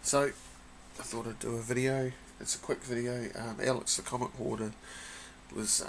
So I thought I'd do a video. It's a quick video. Alex the Comic Hoarder was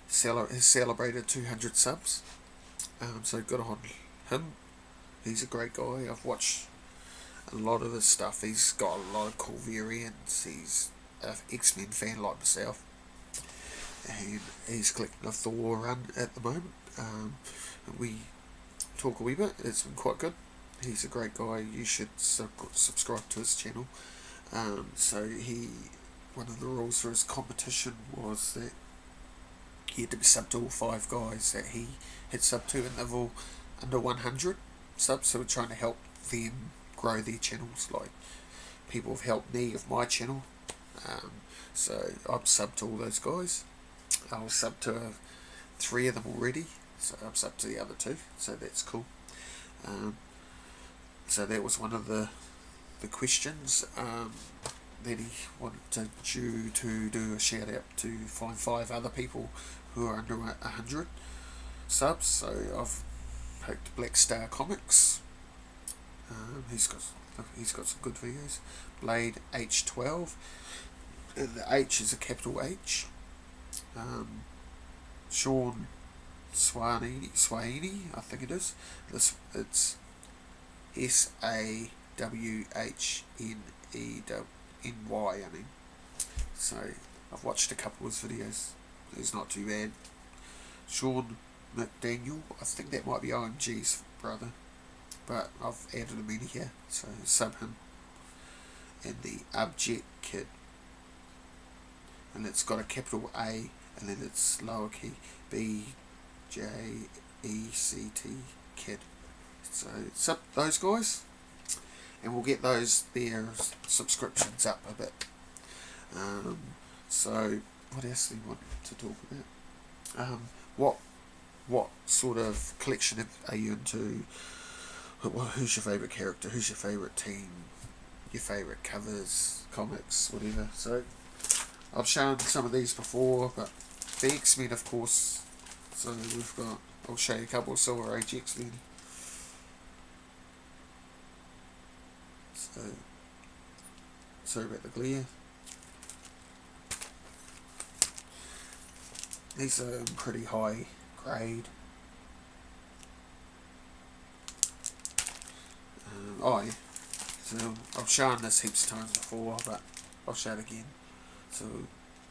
has celebrated 200 subs. So good on him. He's a great guy. I've watched a lot of his stuff. He's got a lot of cool variants. He's an X-Men fan like myself, and he's collecting a Thor run at the moment. We talk a wee bit. It's been quite good. He's a great guy. You should subscribe to his channel. So one of the rules for his competition was that he had to be sub to all 5 guys that he had sub to, and they've all under 100 subs. So we're trying to help them grow their channels, like people have helped me with my channel. So I'm sub to all those guys. I was sub to 3 of them already, so I'm sub to the other 2. So that's cool. So that was one of the questions. Then he wanted you to do a shout out to find 5 other people who are under 100 subs. So I've picked Black Star Comics. He's got some good videos. Blade H12, and the H is a capital H. Sean Swahini, I think it is. It's SAWHNENY. I mean, so I've watched a couple of his videos. He's not too bad. Sean McDaniel, I think that might be OMG's brother, but I've added him in here, so sub him. And the Abject Kid, and it's got a capital A, and then it's lowercase BJECT Kid. So sub those guys, and we'll get their subscriptions up a bit. So what else do you want to talk about? What sort of collection are you into? Who's your favourite character? Who's your favourite team? Your favourite covers, comics, whatever. So I've shown some of these before, but the X-Men, of course. So I'll show you a couple of Silver Age X-Men. So sorry about the glare. These are pretty high grade. So I've shown this heaps of times before, but I'll show it again. So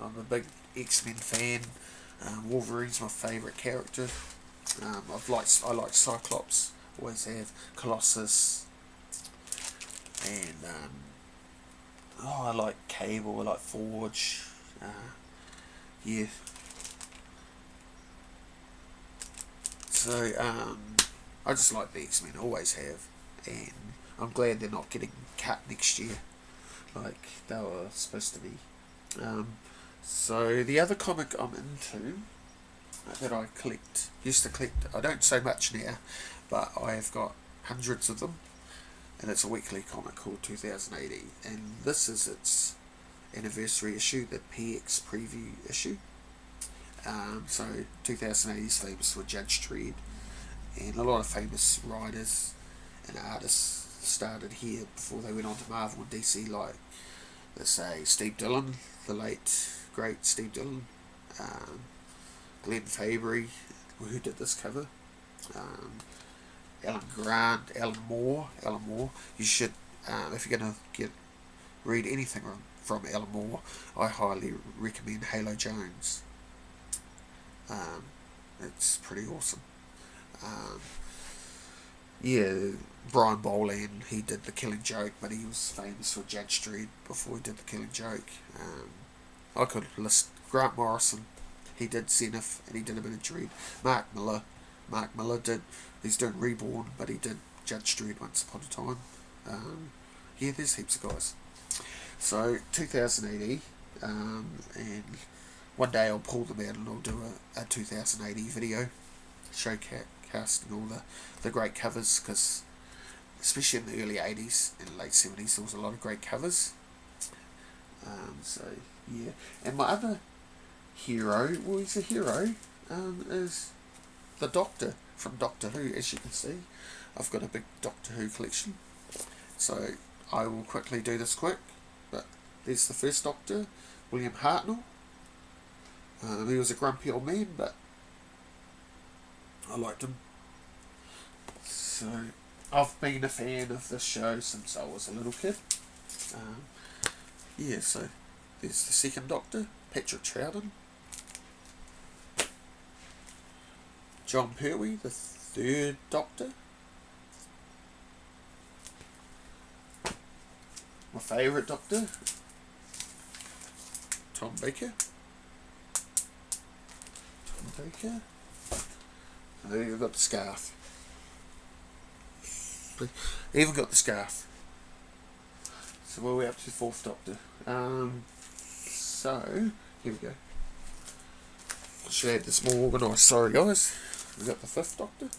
I'm a big X-Men fan. Wolverine's my favourite character. I like Cyclops, always have. Colossus, and I like Cable, I like Forge. Yeah. So I just like the X-Men, always have, and I'm glad they're not getting cut next year like they were supposed to be. So the other comic I'm into that I used to collect, I don't so much now, but I have got hundreds of them, and it's a weekly comic called 2080, and this is its anniversary issue, the PX preview issue. So 2080 is famous for Judge Dredd, and a lot of famous writers and artists started here before they went on to Marvel and DC, like, let's say, Steve Dillon, the late great Steve Dillon, Glenn Fabry, who did this cover, Alan Grant, Alan Moore. You should, if you're going to read anything from Alan Moore, I highly recommend Halo Jones. It's pretty awesome. Brian Boland, he did The Killing Joke, but he was famous for Judge Dredd before he did The Killing Joke. I could list Grant Morrison, he did Zenith, and he did a bit of Dredd. Mark Miller he's doing Reborn, but he did Judge Dredd once upon a time. There's heaps of guys. So 2080, and one day I'll pull them out and I'll do a 2080 video, showcasting all the great covers, because especially in the early 80s and late 70s there was a lot of great covers. And my other hero, well, he's a hero, is the Doctor from Doctor Who. As you can see, I've got a big Doctor Who collection. So I will quickly do this quick, but there's the first Doctor, William Hartnell. He was a grumpy old man, but I liked him. So, I've been a fan of this show since I was a little kid. Yeah, so there's the second Doctor, Patrick Troughton. John Pertwee, the third Doctor. My favourite Doctor, Tom Baker. And then you've got the scarf. Even got the scarf. So what are we up to the fourth Doctor? So here we go. I should have this more organised. Sorry guys. We got the fifth Doctor,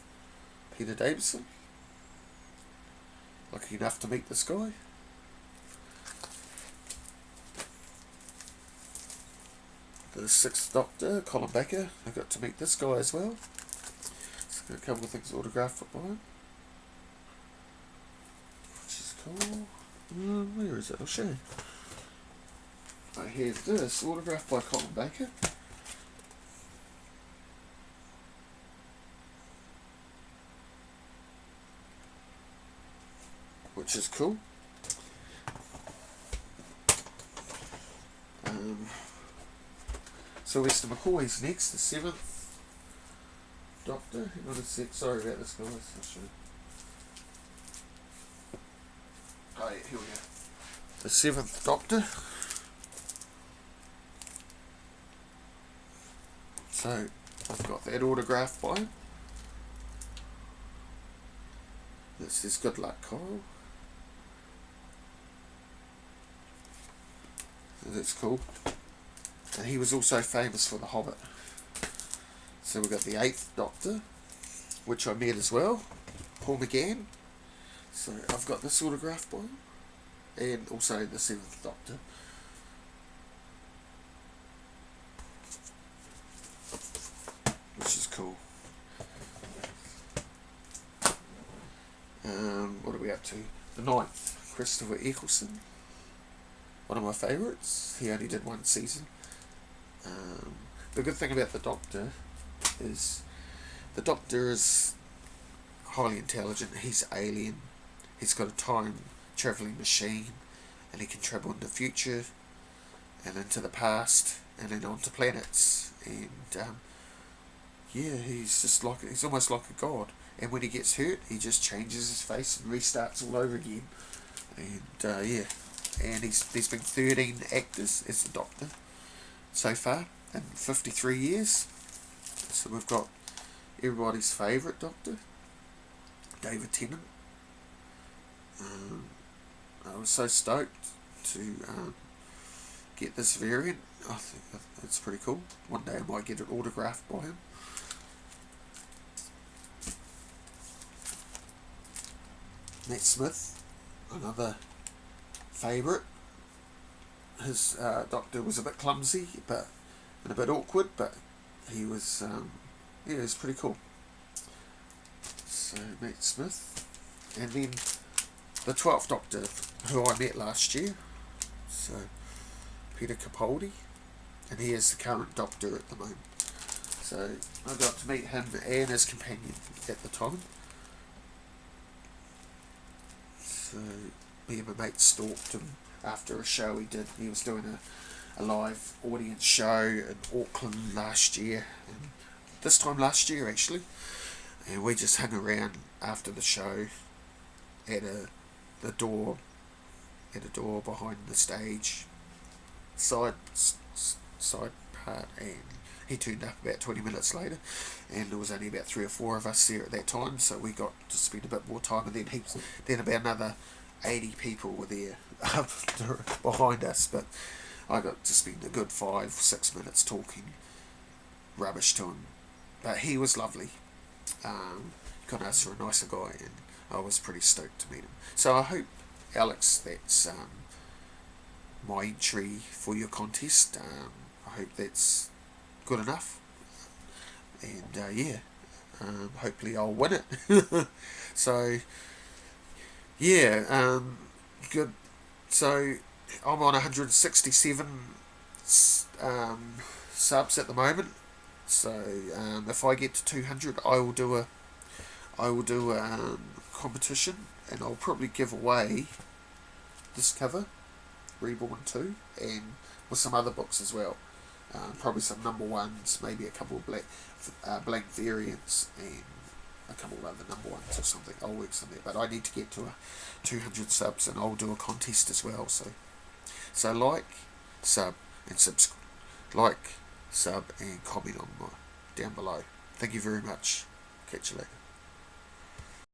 Peter Davison. Lucky enough to meet this guy. The sixth Doctor, Colin Baker. I got to meet this guy as well. So got a couple of things autographed by him, which is cool. Where is it? I'll show you. Right, here's this, autographed by Colin Baker. Which is cool. Sylvester McCoy's next, the seventh Doctor. Hang on a sec, sorry about this guys. I'll show you. Oh yeah, here we go. The seventh Doctor. So I've got that autograph by him. That says good luck, Kyle. So that's cool. And he was also famous for The Hobbit. So we've got the eighth Doctor, which I met as well, Paul McGann. So I've got this autograph by him, and also the seventh Doctor. Which is cool. What are we up to? The ninth, Christopher Eccleston. One of my favourites. He only did one season. The good thing about the Doctor is highly intelligent. He's alien. He's got a time travelling machine, and he can travel into the future and into the past and then onto planets. And yeah, he's almost like a god. And when he gets hurt, he just changes his face and restarts all over again. And yeah, and there's been 13 actors as the Doctor so far in 53 years. So we've got everybody's favourite Doctor, David Tennant. I was so stoked to get this variant. I think it's pretty cool. One day I might get it autographed by him. Matt Smith, another favourite. His Doctor was a bit clumsy, and a bit awkward, but he was, yeah, it was pretty cool. So Matt Smith, and then the 12th Doctor, who I met last year. So Peter Capaldi, and he is the current Doctor at the moment. So I got to meet him and his companion at the time. So me and my mate stalked him after a show he did. He was doing a live audience show in Auckland last year, and this time last year actually, and we just hung around after the show at the door behind the stage side part, and he turned up about 20 minutes later, and there was only about 3 or 4 of us there at that time, so we got to spend a bit more time, and then about another 80 people were there behind us, but I got to spend a good 5-6 minutes talking rubbish to him, but he was lovely. Couldn't ask for a nicer guy, and I was pretty stoked to meet him. So I hope, Alex, that's my entry for your contest. I hope that's good enough, and yeah, hopefully I'll win it. So yeah, good. So I'm on 167 subs at the moment. So if I get to 200, I will do a competition, and I'll probably give away this cover, Reborn 2, and with some other books as well. Probably some number ones, maybe a couple of blank variants, and a couple of other number ones or something. I'll work some there, but I need to get to 200 subs, and I'll do a contest as well. So like, sub, and subscribe. Like, sub, and comment on down below. Thank you very much. Catch you later.